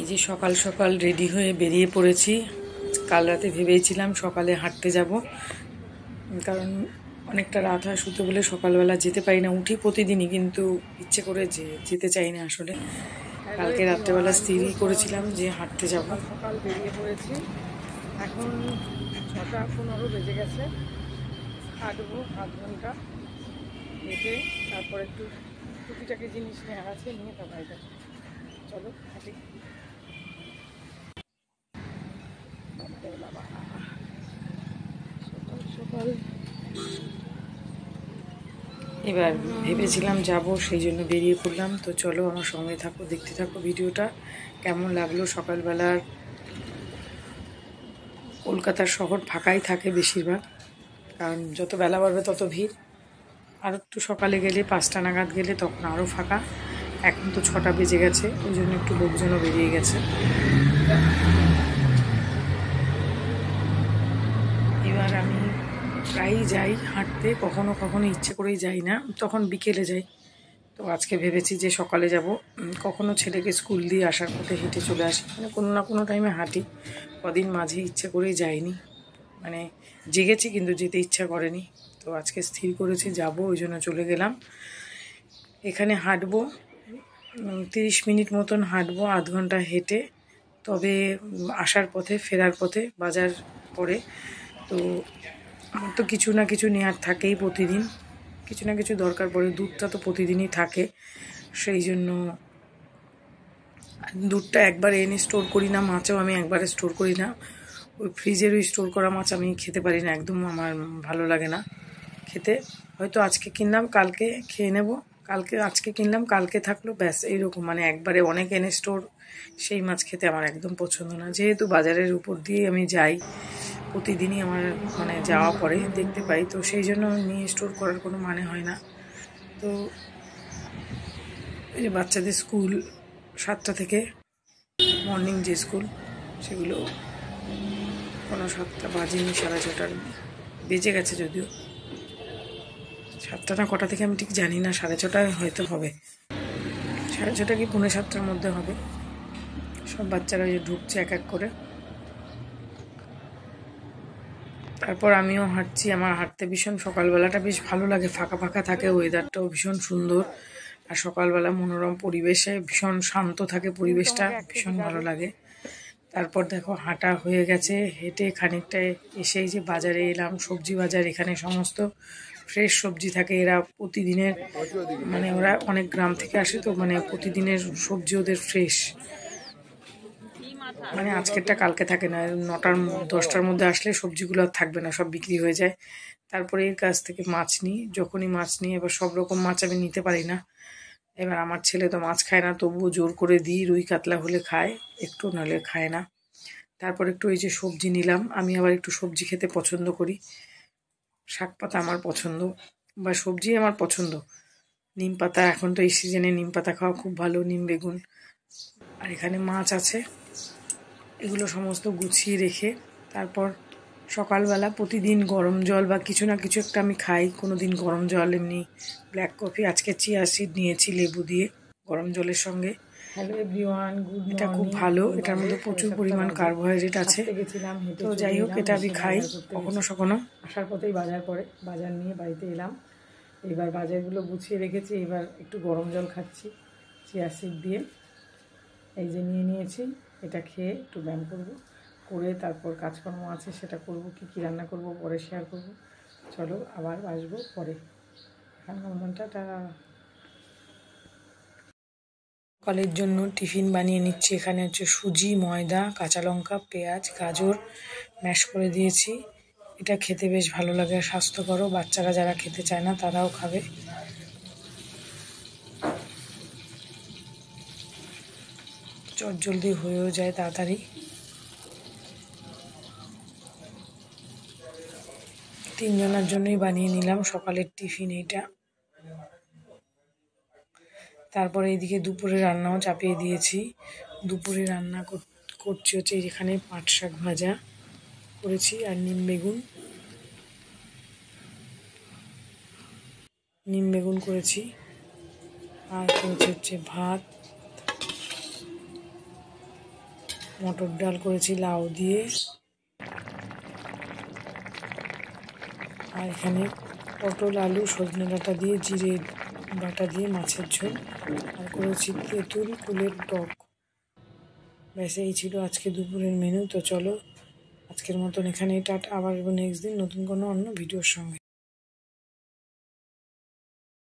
এই যে সকাল সকাল রেডি হয়ে বেরিয়ে পড়েছি। কাল রাতে ভেবেছিলাম সকালে হাঁটতে যাব, কারণ অনেকটা রাত হয় শুতে বলে সকালবেলা যেতে পারি না। উঠি প্রতিদিনই, কিন্তু ইচ্ছে করে যেতে চাই না আসলে। কালকে রাত্রেবেলা স্থিরই করেছিলাম যে হাঁটতে যাব। সকাল বেরিয়ে পড়েছি, এখন 6:15 বেজে গেছে। হাঁটবো আধ ঘন্টা, হেঁটে তারপর একটু টুকিটাকি জিনিস নেওয়ার আছে, নিয়ে তার বাইরে চলো হাঁটি। সকাল সকাল এবার ভেবেছিলাম যাব, সেই জন্য বেরিয়ে পড়লাম। তো চলো আমার সঙ্গে থাকো, দেখতে থাকো ভিডিওটা। কেমন লাগলো সকালবেলার কলকাতার শহর ফাঁকাই থাকে বেশিরভাগ, কারণ যত বেলা বাড়বে তত ভিড়। আর একটু সকালে গেলে 5টা নাগাদ গেলে তখন আরও ফাঁকা। এখন তো 6টা বেজে গেছে, ওই জন্য একটু লোকজনও বেরিয়ে গেছে। এবার আমি প্রায়ই যাই হাঁটতে, কখনো কখনো ইচ্ছে করেই যাই না, তখন বিকেলে যাই। তো আজকে ভেবেছি যে সকালে যাব। কখনো ছেলেকে স্কুল দিয়ে আসার পথে হেঁটে চলে আসি, মানে কোনো না কোনো টাইমে হাঁটি। কদিন মাঝে ইচ্ছে করেই যাইনি, মানে জেগেছি কিন্তু যেতে ইচ্ছা করেনি। তো আজকে স্থির করেছি যাব, ওই জন্য চলে গেলাম। এখানে হাঁটবো 30 মিনিট মতন হাঁটবো, আধ ঘন্টা হেঁটে। তবে আসার পথে, ফেরার পথে বাজার পড়ে। তো আমার তো কিছু না কিছু নেওয়ার থাকেই, প্রতিদিন কিছু না কিছু দরকার পড়ে। দুধটা তো প্রতিদিনই থাকে, সেই জন্য দুধটা একবারে এনে স্টোর করি না। মাছও আমি একবারে স্টোর করি না। ওই ফ্রিজের ওই স্টোর করা মাছ আমি খেতে পারি না, একদম আমার ভালো লাগে না খেতে। হয়তো আজকে কিনলাম কালকে খেয়ে নেব, আজকে কিনলাম কালকে থাকলো, ব্যাস এইরকম। মানে একবারে অনেক এনে স্টোর, সেই মাছ খেতে আমার একদম পছন্দ না। যেহেতু বাজারের উপর দিয়ে আমি যাই প্রতিদিনই, আমার মানে যাওয়া পরে দেখতে পাই, তো সেই জন্য নিয়ে স্টোর করার কোনো মানে হয় না। তো এই যে বাচ্চাদের স্কুল 7টা থেকে, মর্নিং যে স্কুল, সেগুলো কোনো 7টা বাজেনি, 6:30 বেজে গেছে। যদিও 7টা না কটা থেকে আমি ঠিক জানি না, 6:30 হয়তো হবে, 6:30 কি 6:45-র মধ্যে হবে। সব বাচ্চারা যে ঢুকছে এক এক করে। তারপর আমিও হাঁটছি। আমার হাঁটতে ভীষণ সকালবেলাটা বেশ ভালো লাগে, ফাঁকা ফাঁকা থাকে, ওয়েদারটাও ভীষণ সুন্দর। আর সকালবেলা মনোরম পরিবেশে ভীষণ শান্ত থাকে পরিবেশটা, ভীষণ ভালো লাগে। তারপর দেখো হাঁটা হয়ে গেছে, হেঁটে খানিকটা এসেই যে বাজারে এলাম, সবজি বাজার। এখানে সমস্ত ফ্রেশ সবজি থাকে। এরা প্রতিদিনের, মানে ওরা অনেক গ্রাম থেকে আসে, তো মানে প্রতিদিনের সবজি ওদের ফ্রেশ। মানে আজকেরটা কালকে থাকে না, 9টা-10টার মধ্যে আসলে সবজিগুলো আর থাকবে না, সব বিক্রি হয়ে যায়। তারপরে এর কাছ থেকে মাছ নিই, যখনই মাছ নিই। এবার সব রকম মাছ আমি নিতে পারি না। এবার আমার ছেলে তো মাছ খায় না, তবুও জোর করে দিই, রুই কাতলা হলে খায় একটু, নাহলে খায় না। তারপর একটু এই যে সবজি নিলাম। আমি আবার একটু সবজি খেতে পছন্দ করি, শাক পাতা আমার পছন্দ, বা সবজি আমার পছন্দ। নিম পাতা, এখন তো এই সিজনে নিম পাতা খাওয়া খুব ভালো, নিম বেগুন। আর এখানে মাছ আছে, এগুলো সমস্ত গুছিয়ে রেখে তারপর সকালবেলা প্রতিদিন গরম জল বা কিছু না কিছু একটা আমি খাই। কোনো দিন গরম জল, এমনি ব্ল্যাক কফি। আজকে চিয়া সিড নিয়েছি লেবু দিয়ে গরম জলের সঙ্গে। Hello everyone, good morning. এটা খুব ভালো, এটার মধ্যে প্রচুর পরিমাণ কার্বোহাইড্রেট আছে। গেছিলাম, হেঁটে তো চলে যাই হোক, এলাম, এটা আমি এসে খাই বাজার করতে কখনো গেছি। সখনো। আসার পথেই বাজার পড়ে, বাজার নিয়ে বাড়িতে এলাম। এবার বাজারগুলো গুছিয়ে রেখেছি, এবার একটু গরম জল খাচ্ছি চিয়া সিড দিয়ে। এই যে নিয়ে নিয়েছি, এটা খেয়ে একটু ব্যায়াম করব, করে তারপর কাজকর্ম আছে সেটা করব। কি কি রান্না করব পরে শেয়ার করব। চলো আবার আসবো পরে। এখন টাটা। সকালের জন্য টিফিন বানিয়ে নিচ্ছি। এখানে হচ্ছে সুজি, ময়দা, কাঁচা লঙ্কা, পেঁয়াজ, গাজর ম্যাশ করে দিয়েছি। এটা খেতে বেশ ভালো লাগে, আর স্বাস্থ্যকরও। বাচ্চারা যারা খেতে চায় না তারাও খাবে। চটজলদি হয়েও যায় তাড়াতাড়ি। 3 জনের জন্যই বানিয়ে নিলাম সকালের টিফিন এইটা। তারপরে এইদিকে দুপুরে রান্নাও চাপিয়ে দিয়েছি। দুপুরে রান্না করছি হচ্ছে, এখানে পাট শাক ভাজা করেছি আর নিম বেগুন করেছি। আর করেছি হচ্ছে ভাত, মটর ডাল করেছি লাউ দিয়ে, আর এখানে পটল আলু সজনে ডাঁটা দিয়ে জিরে বাটা দিয়ে মাছের ঝোল, আর করেছি তেঁতুল কুলের টক। ব্যাস এই ছিল আজকে দুপুরের মেনু। তো চলো আজকের মতন এখানেই টাটা, আবার নেক্সট দিন নতুন কোনো অন্য ভিডিওর সঙ্গে।